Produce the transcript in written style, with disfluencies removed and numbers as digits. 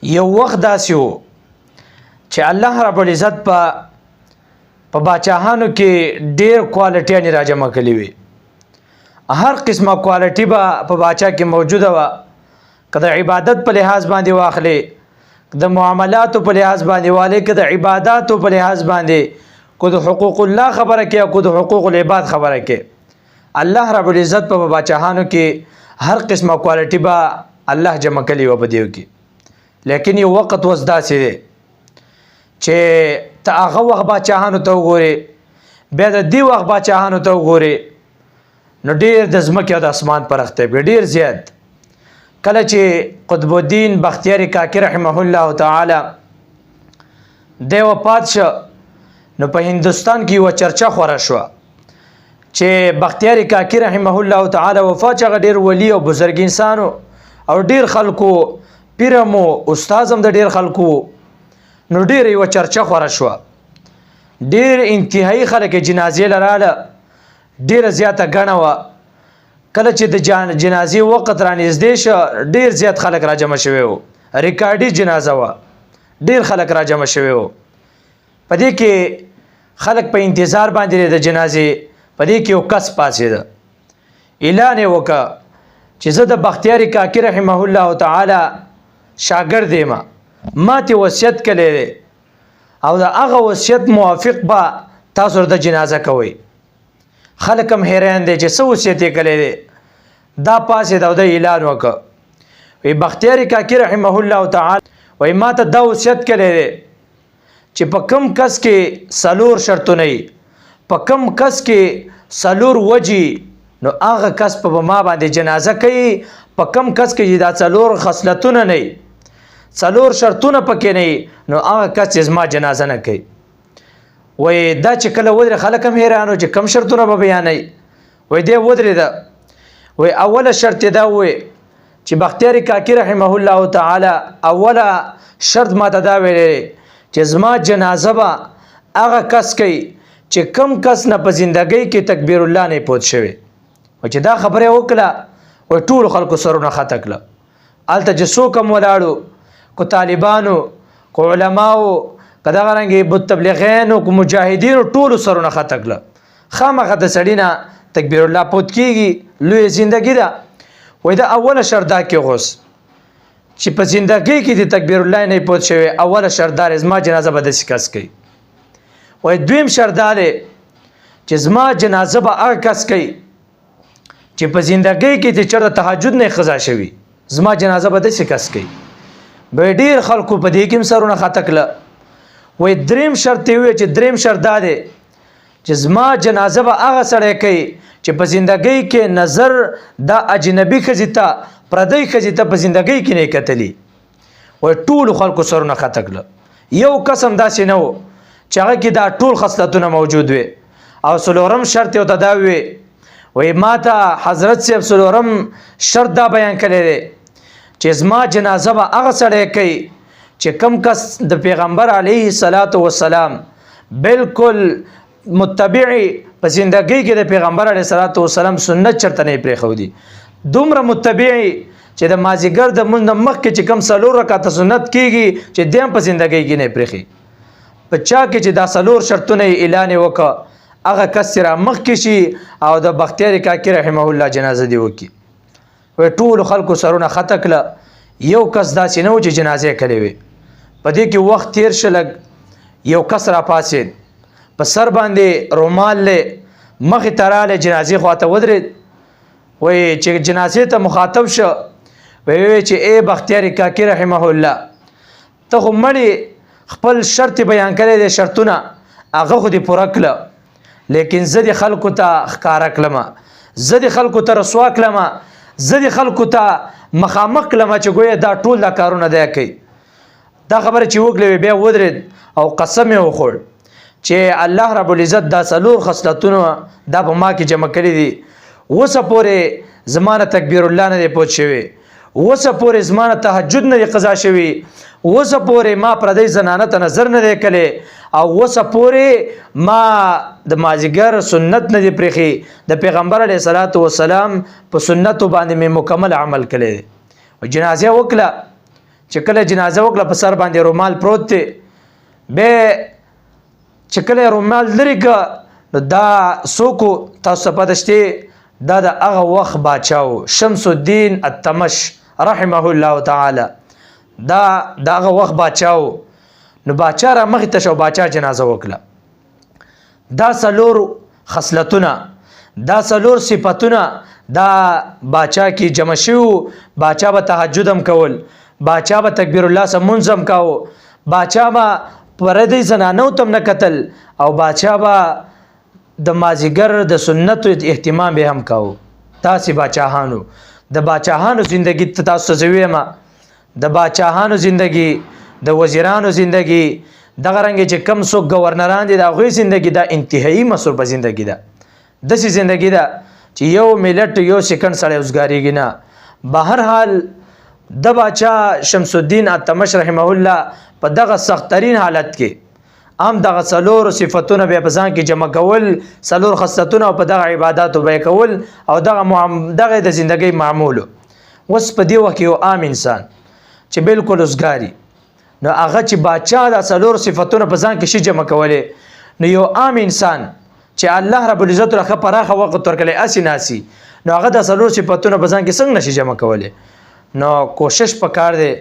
یو وخت داسې و چې الله رب العزت په باچاهانو کې ډېر کوالټیانې راجمع کړي وي. هر قسمه کوالټي به په باچا کې موجوده وه، که د عبادت په لحاظ باندې واخلې، که د معاملاتو په لحاظ باندې والې، که د عباداتو په لحاظ باندې، که د حقوق الله خبره کې او که د حقوق العباد خبره کې. الله رب العزت په باچاهانو کې هر قسمه کوالټي به الله جمع کړي وه په دیو کې. لیکن یو وخت اوس داسې دی چې ته هغه وخت باچاهانو ته وګورې، بیا د دې وخت باچاهانو ته وګورې، نو ډېر د ځمکې او د اسمان فرق دی، ډېر زیات. کله چې قطب الدین بختیار کاکی رحمه الله تعالی دی وفات شو، نو په هندوستان کې یوه چرچه خوره شوه چې بختیار کاکی رحمه الله تعالی وفات، چې هغه ډېر ولی او بزرګ انسانو او ډېر خلکو پیرم و استاذ هم د ډېر خلکو، نو ډېر یوه چرچه خوره شوه. ډېر انتهایی خلک جنازې له راله، ډېره زیاته ګڼه وه. کله چې د جنازې وخت رانږدې شو، ډېر زیات خلک راجمع شوي وو، ریکارډي جنازه وه، ډېر خلک راجمع شوي وو. په دې کې خلک په انتظار باندې د جنازې، په دې کې یو کس پاڅېده، اعلان یې وکړه چې زه د بختیار کاکی رحمه الله تعالی شاګرد یم، ما ته وصیت کړی دی او د هغه وصیت موافق به تاسو د جنازه کوئ. خلک هم حیران دی چې څه وصیت یې کړی دی. دا پاسېد او د اعلان وکړه، وی بختیار کاکی رحمه الله تعالی وی ما ته دا وصیت کړی دی چې په کم کس کې 4 شرطونه وي، په کم کس کې 4 وجې، نو هغه کس په ما باندې جنازه کوي. په کم کس کې دا 4 خصلتونه نه وي، 4 شرطونه پکې نه وي، نو هغه کس زما جنازه نه کوي. وی دا چې کله ودرې، خلک هم حیران چې کم شرطونه به بیانوي. وی دی ودرېده، وی اوله شرط یې دا ووی چې بختیار کاکی رحمه الله تعالی اوله شرط ماته دا ویلی چې زما جنازه به هغه کس کوي چې کم کس نه په زندګۍ کې تکبیر الله نه پوت شوی. و چې دا خبره وکړه، وی ټولو خلکو سرونه خطه کړه. هلته چې څوک هم ولاړو، کو طالبانو، کو علماو، که دغه رنګې بتبلیغینو، کو مجاهدینو، ټولو سرونه خطه کړه. خامخا د سړي نه تکبیر الله پوت کېږي، لویه زندګي ده. وایي دا اوله شرط دا کېغوس چې په زندګۍ کې د تکبیر الله نه پوت شوی، اوله شرط دا زما جنازه به داسې کس کوي. وایي دویم شرط دا دی چې زما جنازه به هغه کس کوي چې په زندګۍ کې چې چېرته تهجد نه قضا شوي، زما جنازه به داسې کس کوي. به ډېر خلکو په دې کې هم سرونه خطه کړه. وایي دریم شرط یې وویل چې دریم شرط دا دی چې زما جنازه به هغه سړی کوي چې په زندګۍ کې نظر د اجنبي ښځې ته، پردۍ ښځې ته په زندګۍ کې نه یې کتلي. وایي ټولو خلکو سرونه خطه کړه. یو کس هم داسې نه و چې هغه کې دا ټول خصلتونه موجود وي. او 4م شرط یې ورته دا ووی، وایي ما ته حضرت صاحب 4م شرط دا بیان کړی دی چې زما جنازه به هغه سړی کوي چې کم کس د پیغمبر علیه الصلاة والسلام بالکل متبعی، په زندګۍ کې د پیغمبر علیه الصلاة والسلام سنت چرته نه پرېښودي، دومره متبعی چې د مازدیګر د لمونځ نه مخکې چې کم 4 رکعته سنت کېږي چې دی هم په زندګۍ کې نه پرېښي. په چا کې چې دا 4 شرطونه یې اعلان یې وکړه، هغه کس چې را مخکې شي او د بختیار کاکی رحمه الله جنازه دې وکړي. وایي ټولو خلکو سرونه خطه کړه. یو کس داسې نه و چې جنازې کړې وي. په دې کې وخت تیر شه لږ، یو کس را پاڅېد، په سر باندې رومال دی، مخې ته رالی، جنازې خواته ودرېد. وایي چې جنازې ته مخاطب شو، وایي چې ای بختیار کاکی رحمه الله، ته خو مړې خپل شرط بیان کړی دی، شرطونه هغه خو دې پوره کړه، لیکن زه دې خلکو ته ښکاره کړمه، زه دې خلکو ته رسوا کړمه، زه دې خلکو ته مخامخ کړمه چې ګویا دا ټول دا کارونه دی کوي. دا خبره چې وکړې، بیا ودرېد او قسم یې وخوړ چې الله رب العزت دا 4 خصلتونه دا په ما کې جمع کړي دي. اوسه پورې زما نه تکبیر الله نه دی پوت شوی، اوسه پورې زما نه تهجد نه دی قضا شوي، اوسه پورې ما پردۍ زنانه ته نظر نه دی کړی، او اوسه پورې ما د مازدیګر سنت نه دی پرېښي، د پیغمبر علیه الصلاة والسلام په سنتو باندې مې مکمل عمل کړی دی. جنازه وکړه، چې کله جنازه وکړه په سر باندې رومال پروت دی به چې کله رومال لري که نو دا څوک تاسو ته پته شته دا د هغه وخت باچاو شمس الدین التمش رحمه الله تعالی دا د هغه وخت باچاو نو باچا را مخې ته شو باچا جنازه وکړه دا څلور خصلتونه دا څلور صفتونه دا باچا کې جمع شو باچا به تهجد هم کول باچا به تکبیر الله سره منځ هم کاوه باچا به پردی زنانو تم نه کتل او باچا به د مازیګر د سنتو اهتمام به هم کاوه تاسې باچاهانو د باچاهانو زندگی ته تاسو زویم د باچاهانو زندگی د وزیرانو زندگی دغه رنګ چې کم څوک گورنران دي د هغوی زندگی دا انتهایی مصروفه زندگی ده داسې زندگی ده چې یو ملت یو سکند سړی اوسګاریږي نه بهر حال د باچا شمس الدین التمش رحمه الله په دغه سختترین حالت کې هم دغه څلور صفتونه به په ځان کې جمع کول څلور خصلتونه او په دغه عباداتو به کول او دغه د زندګۍ معمول وس په دی وخت یو عام انسان چې بالکل اوسګاری نو هغه چې باچا د څلور صفتونه په ځان کې شي جمع کولې نو یو عام انسان چې الله رب العزت راخه پراخه وخت ورکړي اسی نو هغه د څلور صفتونه په ځان کې څنګه نشي جمع کولې نو کوشش وکړ دې